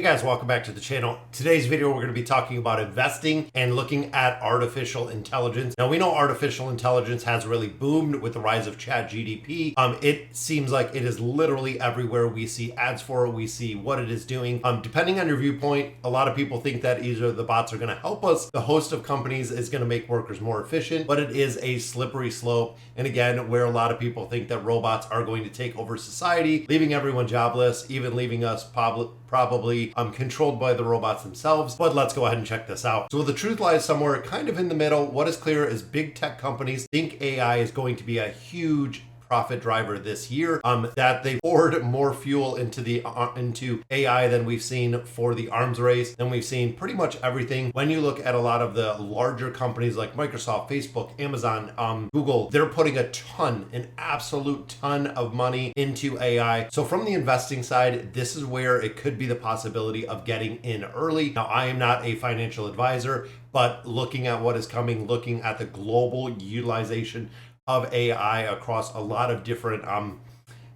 guys, welcome back to the channel. Today's video, we're going to be talking about investing and looking at artificial intelligence. Now, we know artificial intelligence has really boomed with the rise of ChatGPT. It seems like it is literally everywhere. We see ads for it. We see what it is doing. Depending on your viewpoint, a lot of people think that either the bots are going to help us, the host of companies is going to make workers more efficient, but it is a slippery slope. And again, where a lot of people think that robots are going to take over society, leaving everyone jobless, even leaving us probably controlled by the robots themselves. But let's go ahead and check this out. So the truth lies somewhere kind of in the middle. What is clear is big tech companies think AI is going to be a huge profit driver this year, that they poured more fuel into AI than we've seen for the arms race, than we've seen pretty much everything. When you look at a lot of the larger companies like Microsoft, Facebook, Amazon, Google, they're putting an absolute ton of money into AI. So from the investing side, this is where it could be the possibility of getting in early. Now, I am not a financial advisor, but looking at what is coming, looking at the global utilization of AI across a lot of different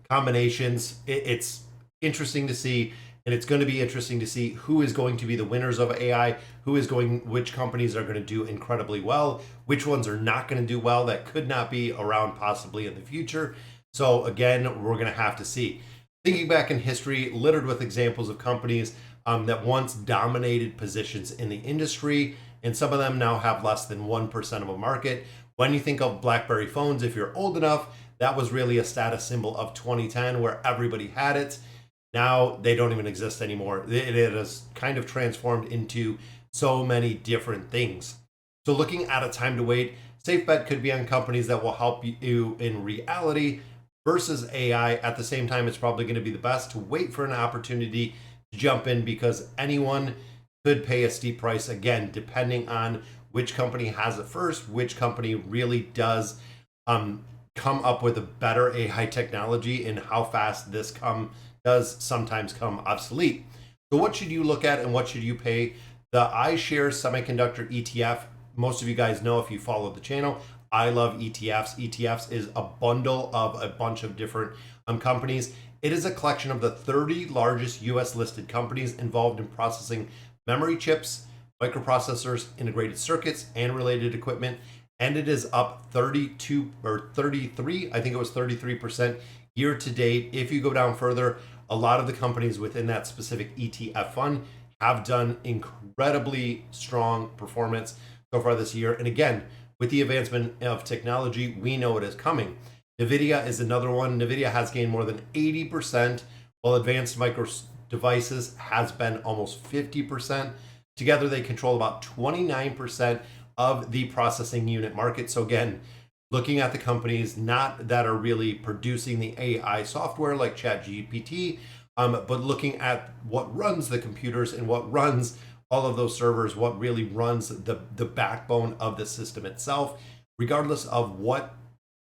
combinations, it's interesting to see, and it's going to be interesting to see who is going to be the winners of AI, which companies are going to do incredibly well, which ones are not going to do well, that could not be around possibly in the future. So again, we're going to have to see. Thinking back in history, littered with examples of companies that once dominated positions in the industry, and some of them now have less than 1% of a market. When you think of BlackBerry phones, if you're old enough, that was really a status symbol of 2010 where everybody had it. Now they don't even exist anymore. It has kind of transformed into so many different things. So looking at a time to wait, safe bet could be on companies that will help you in reality versus AI. At the same time, it's probably going to be the best to wait for an opportunity to jump in, because anyone could pay a steep price, again, depending on which company has it first, which company really does come up with a better AI technology, and how fast this does sometimes come obsolete. So what should you look at and what should you pay? The iShares Semiconductor ETF, most of you guys know if you follow the channel, I love ETFs. ETFs is a bundle of a bunch of different companies. It is a collection of the 30 largest US listed companies involved in processing memory chips, microprocessors, integrated circuits, and related equipment. And it is up 32 or 33, I think it was 33% year to date. If you go down further, a lot of the companies within that specific ETF fund have done incredibly strong performance so far this year. And again, with the advancement of technology, we know it is coming. NVIDIA is another one. NVIDIA has gained more than 80%, while Advanced Micro Devices has been almost 50%. Together, they control about 29% of the processing unit market. So again, looking at the companies not that are really producing the AI software like ChatGPT, but looking at what runs the computers and what runs all of those servers, what really runs the backbone of the system itself, regardless of what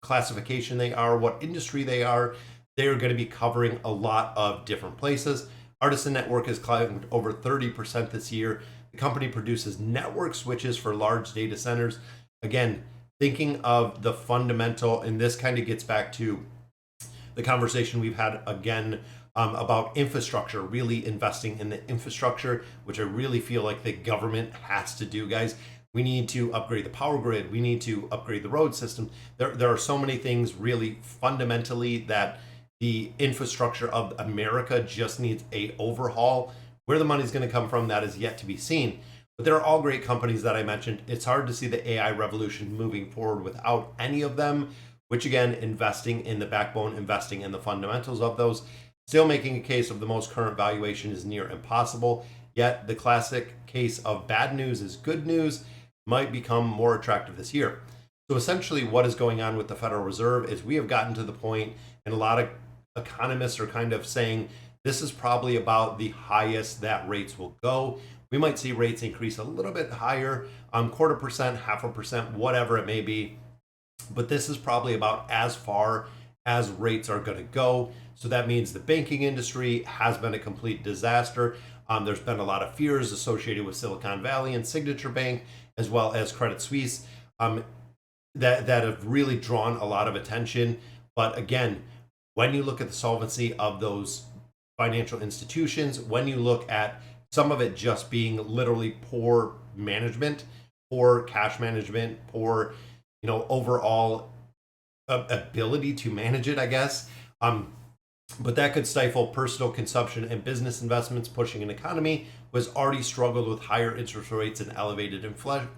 classification they are, what industry they are going to be covering a lot of different places. Artisan Network has climbed over 30% this year. The company produces network switches for large data centers. Again, thinking of the fundamental, and this kind of gets back to the conversation we've had again about infrastructure, really investing in the infrastructure, which I really feel like the government has to do, guys. We need to upgrade the power grid. We need to upgrade the road system. There are so many things really fundamentally that the infrastructure of America just needs a overhaul. Where the money's going to come from, that is yet to be seen. But they're all great companies that I mentioned. It's hard to see the AI revolution moving forward without any of them, which again, investing in the backbone, investing in the fundamentals of those, still making a case of the most current valuation is near impossible. Yet the classic case of bad news is good news might become more attractive this year. So essentially what is going on with the Federal Reserve is we have gotten to the point, and a lot of economists are kind of saying this is probably about the highest that rates will go. We might see rates increase a little bit higher, 0.25%, 0.5%, whatever it may be. But this is probably about as far as rates are going to go. So that means the banking industry has been a complete disaster. There's been a lot of fears associated with Silicon Valley and Signature Bank, as well as Credit Suisse, that have really drawn a lot of attention. But again, when you look at the solvency of those financial institutions, when you look at some of it just being literally poor management, poor cash management, poor, overall ability to manage it, I guess. But that could stifle personal consumption and business investments, pushing an economy was already struggled with higher interest rates and elevated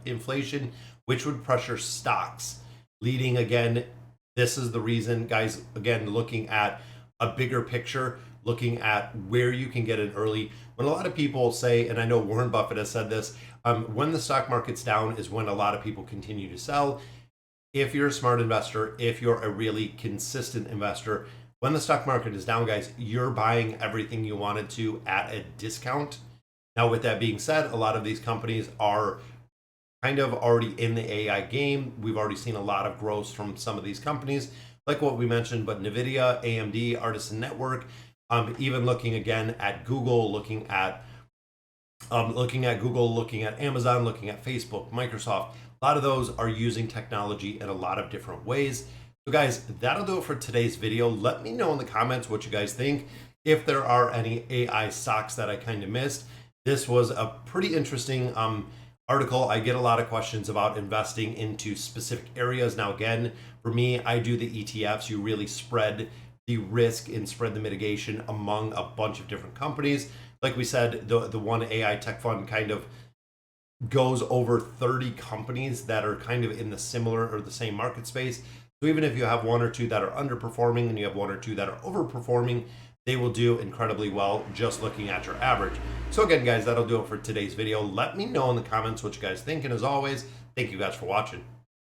inflation, which would pressure stocks, leading again. This is the reason, guys, again, looking at a bigger picture, looking at where you can get in early. When a lot of people say, and I know Warren Buffett has said this, when the stock market's down is when a lot of people continue to sell. If you're a smart investor, if you're a really consistent investor, when the stock market is down, guys, you're buying everything you wanted to at a discount. Now, with that being said, a lot of these companies are kind of already in the AI game. We've already seen a lot of growth from some of these companies, like what we mentioned, but NVIDIA, AMD, Artisan Network, even looking again at Google, looking at Google, looking at Amazon, looking at Facebook, Microsoft. A lot of those are using technology in a lot of different ways. So guys, that'll do it for today's video. Let me know in the comments what you guys think. If there are any AI stocks that I kind of missed. This was a pretty interesting article. I get a lot of questions about investing into specific areas. Now, again, for me, I do the ETFs. You really spread the risk and spread the mitigation among a bunch of different companies. Like we said, the one AI tech fund kind of goes over 30 companies that are kind of in the similar or the same market space. So even if you have one or two that are underperforming and you have one or two that are overperforming, they will do incredibly well just looking at your average. So again, guys, that'll do it for today's video. Let me know in the comments what you guys think. And as always, thank you guys for watching.